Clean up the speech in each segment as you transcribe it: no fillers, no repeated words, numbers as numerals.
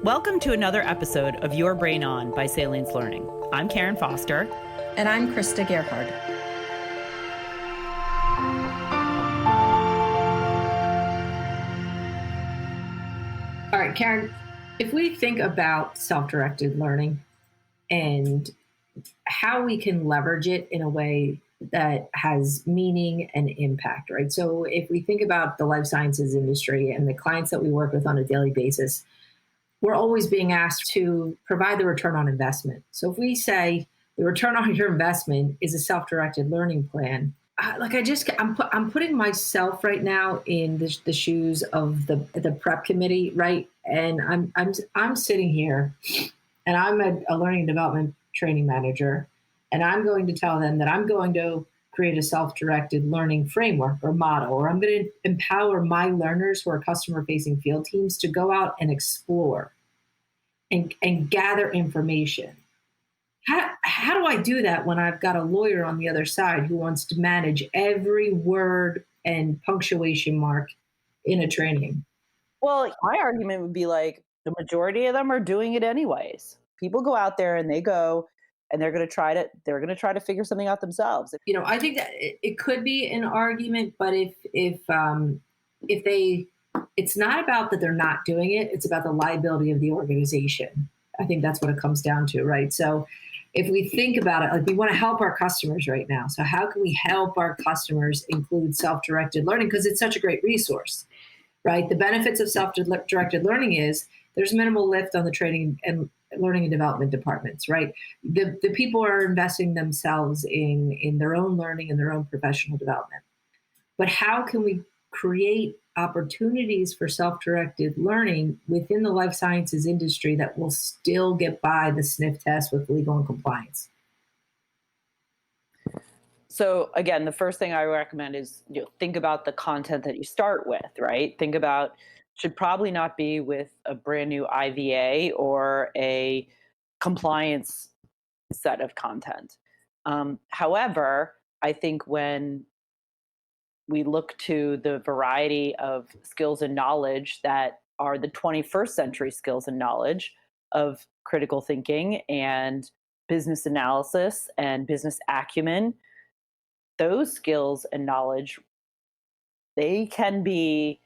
Welcome to another episode of Your Brain On by Salience Learning. I'm Karen Foster. And I'm Krista Gerhard. All right, Karen, if we think about self-directed learning and how we can leverage it in a way that has meaning and impact, right? So if we think about the life sciences industry and the clients that we work with on a daily basis, we're always being asked to provide the return on investment. So if we say the return on your investment is a self-directed learning plan, I'm putting myself right now in the shoes of the prep committee, right? And I'm sitting here, and I'm a learning and development training manager, and I'm going to tell them that I'm going to create a self-directed learning framework or model, or I'm going to empower my learners who are customer-facing field teams to go out and explore and gather information. How do I do that when I've got a lawyer on the other side who wants to manage every word and punctuation mark in a training? Well, my argument would be like the majority of them are doing it anyways. People go out there and they're going to try to figure something out themselves. You know, I think that it could be an argument, but it's not about that they're not doing it. It's about the liability of the organization. I think that's what it comes down to, right? So if we think about it, like we want to help our customers right now. So how can we help our customers include self-directed learning? Because it's such a great resource, right? The benefits of self-directed learning is there's minimal lift on the training and learning and development departments, right? The people are investing themselves in their own learning and their own professional development. But how can we create opportunities for self-directed learning within the life sciences industry that will still get by the sniff test with legal and compliance? So again, the first thing I recommend is think about the content that you start with, right? Think about should probably not be with a brand new IVA or a compliance set of content. However, I think when we look to the variety of skills and knowledge that are the 21st century skills and knowledge of critical thinking and business analysis and business acumen, those skills and knowledge, they can be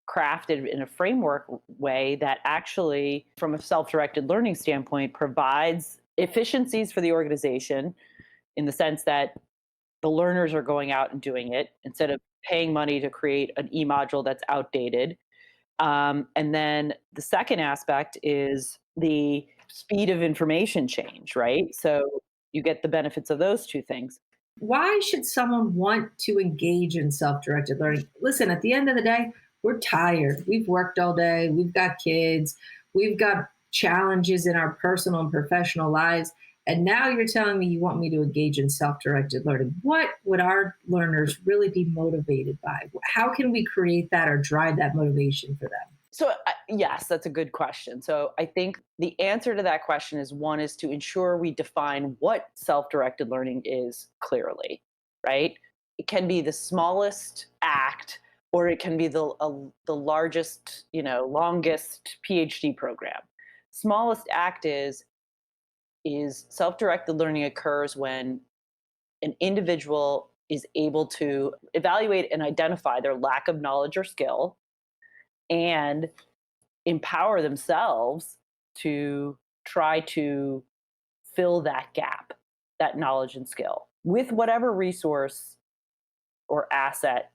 crafted in a framework way that actually, from a self-directed learning standpoint, provides efficiencies for the organization in the sense that the learners are going out and doing it instead of paying money to create an e-module that's outdated. And then the second aspect is the speed of information change, right? So you get the benefits of those two things. Why should someone want to engage in self-directed learning? Listen, at the end of the day, we're tired. We've worked all day. We've got kids. We've got challenges in our personal and professional lives. And now you're telling me you want me to engage in self-directed learning. What would our learners really be motivated by? How can we create that or drive that motivation for them? So yes, that's a good question. So I think the answer to that question is one is to ensure we define what self-directed learning is clearly, right? It can be the smallest act, or it can be the largest, longest PhD program. Smallest act is self-directed learning occurs when an individual is able to evaluate and identify their lack of knowledge or skill and empower themselves to try to fill that gap, that knowledge and skill, with whatever resource or asset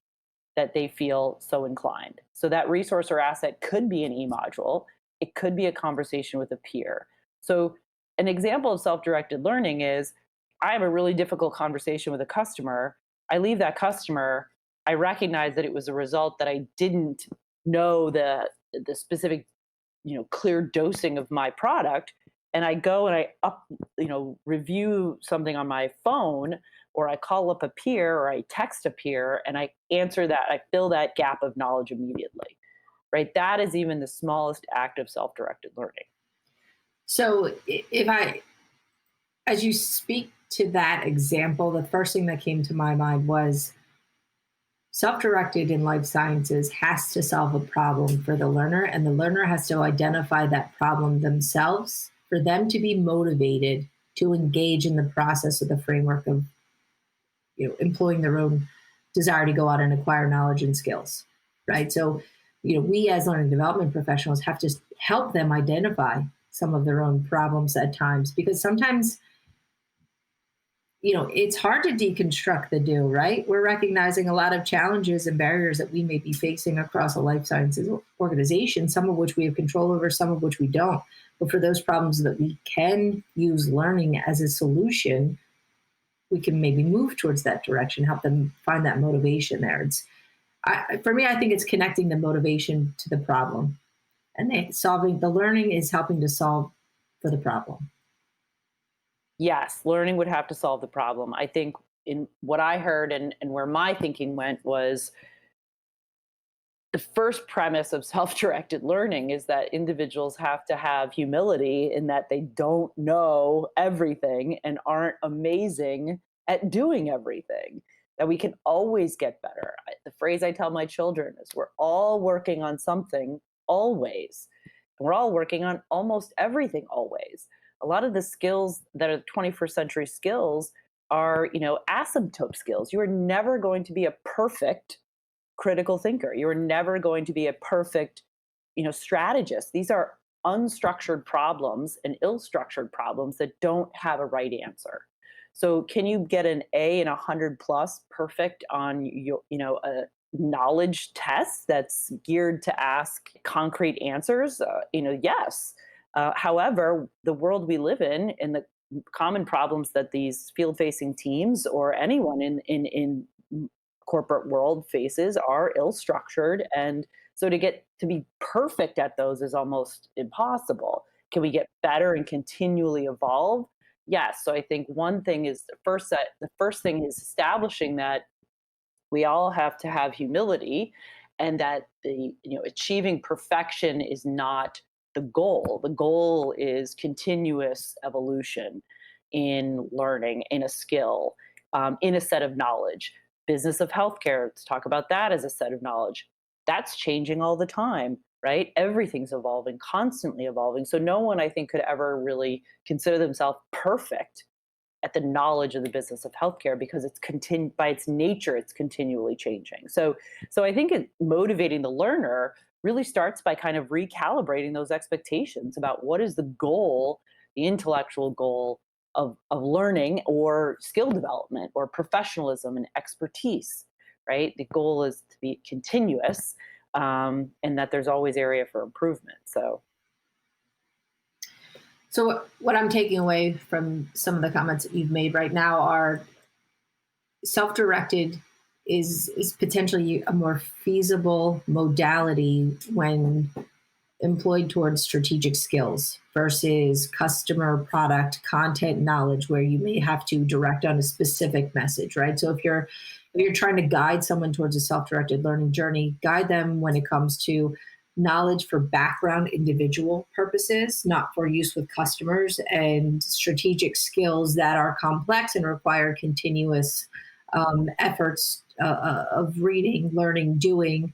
that they feel so inclined. So that resource or asset could be an e-module. It could be a conversation with a peer. So an example of self-directed learning is I have a really difficult conversation with a customer. I leave that customer. I recognize that it was a result that I didn't know the specific, clear dosing of my product. And I go and I review something on my phone, or I call up a peer, or I text a peer, and I answer that. I fill that gap of knowledge immediately, right? That is even the smallest act of self-directed learning. So as you speak to that example, the first thing that came to my mind was Self-directed in life sciences has to solve a problem for the learner, and the learner has to identify that problem themselves for them to be motivated to engage in the process of the framework of employing their own desire to go out and acquire knowledge and skills, right? So, we as learning development professionals have to help them identify some of their own problems at times, because sometimes it's hard to deconstruct the do, right? We're recognizing a lot of challenges and barriers that we may be facing across a life sciences organization, some of which we have control over, some of which we don't. But for those problems that we can use learning as a solution, we can maybe move towards that direction, help them find that motivation there. For me, I think it's connecting the motivation to the problem, and solving the learning is helping to solve for the problem. Yes, learning would have to solve the problem. I think in what I heard and where my thinking went was the first premise of self-directed learning is that individuals have to have humility in that they don't know everything and aren't amazing at doing everything, that we can always get better. The phrase I tell my children is we're all working on something always. And we're all working on almost everything always. A lot of the skills that are 21st century skills are, asymptote skills. You are never going to be a perfect critical thinker. You're never going to be a perfect, strategist. These are unstructured problems and ill-structured problems that don't have a right answer. So can you get an A and 100 plus perfect on a knowledge test that's geared to ask concrete answers? Yes. However, the world we live in and the common problems that these field-facing teams or anyone in corporate world faces are ill-structured, and so to get to be perfect at those is almost impossible. Can we get better and continually evolve? Yes. So I think one thing is the first thing is establishing that we all have to have humility, and that the achieving perfection is not the goal. The goal is continuous evolution in learning, in a skill, in a set of knowledge. Business of healthcare, let's talk about that as a set of knowledge. That's changing all the time, right? Everything's evolving, constantly evolving. So no one, I think, could ever really consider themselves perfect at the knowledge of the business of healthcare, because by its nature, it's continually changing. So I think motivating the learner really starts by kind of recalibrating those expectations about what is the goal, the intellectual goal of learning or skill development or professionalism and expertise, right? The goal is to be continuous, and that there's always area for improvement. So what I'm taking away from some of the comments that you've made right now are self-directed is potentially a more feasible modality when employed towards strategic skills versus customer product content knowledge, where you may have to direct on a specific message, right? So if you're trying to guide someone towards a self-directed learning journey, guide them when it comes to knowledge for background individual purposes, not for use with customers, and strategic skills that are complex and require continuous efforts of reading, learning, doing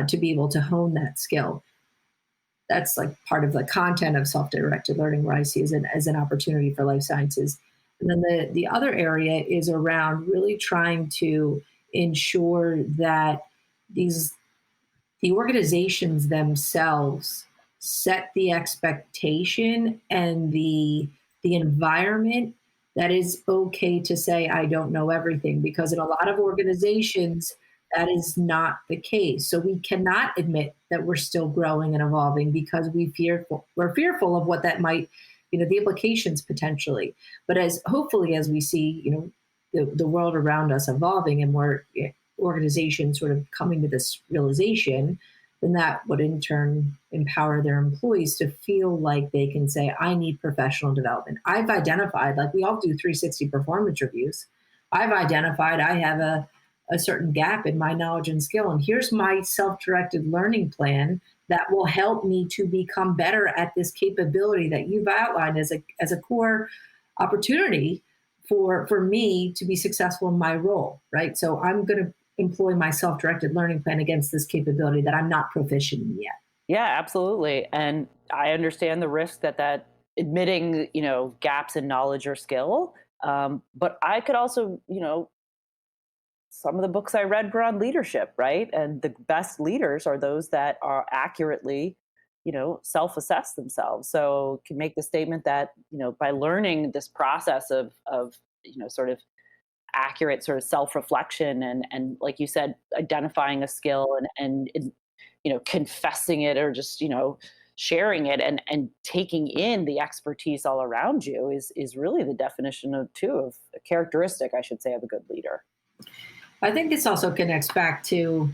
to be able to hone that skill. That's like part of the content of self-directed learning, where I see as an opportunity for life sciences. And then the other area is around really trying to ensure that the organizations themselves set the expectation and the environment that is okay to say, I don't know everything, because in a lot of organizations, that is not the case. So we cannot admit that we're still growing and evolving, because we're fearful of what that might, the implications potentially. But hopefully as we see, the world around us evolving and more organizations sort of coming to this realization, then that would in turn empower their employees to feel like they can say, I need professional development. I've identified, like we all do 360 performance reviews. I've identified I have a certain gap in my knowledge and skill, and here's my self-directed learning plan that will help me to become better at this capability that you've outlined as a core opportunity for me to be successful in my role, right? So I'm going to employ my self-directed learning plan against this capability that I'm not proficient in yet? Yeah, absolutely. And I understand the risk that admitting, gaps in knowledge or skill. But I could also, some of the books I read were on leadership, right? And the best leaders are those that are accurately, self-assess themselves. So can make the statement that, by learning this process of, sort of accurate sort of self-reflection and like you said, identifying a skill and confessing it or just, sharing it and taking in the expertise all around you is really the definition of a characteristic, I should say, of a good leader. I think this also connects back to,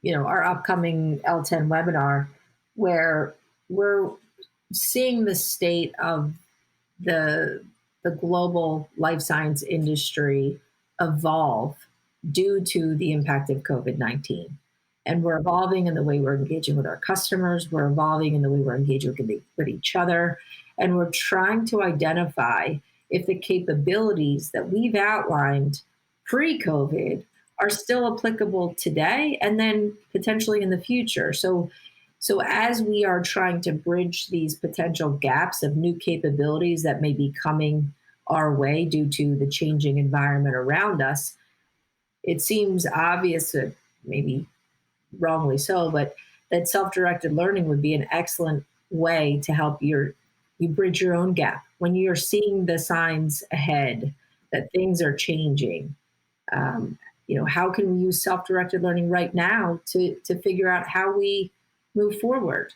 our upcoming L10 webinar, where we're seeing the state of the global life science industry evolve due to the impact of COVID-19. And we're evolving in the way we're engaging with our customers. We're evolving in the way we're engaging with each other. And we're trying to identify if the capabilities that we've outlined pre-COVID are still applicable today and then potentially in the future. So as we are trying to bridge these potential gaps of new capabilities that may be coming our way due to the changing environment around us, it seems obvious, maybe wrongly so, but that self-directed learning would be an excellent way to help you bridge your own gap when you're seeing the signs ahead that things are changing. How can we use self-directed learning right now to figure out how we move forward?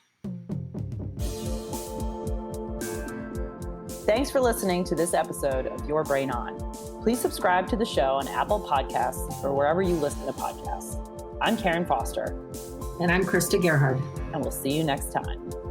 Thanks for listening to this episode of Your Brain On. Please subscribe to the show on Apple Podcasts or wherever you listen to podcasts. I'm Karen Foster. And I'm Krista Gerhard. And we'll see you next time.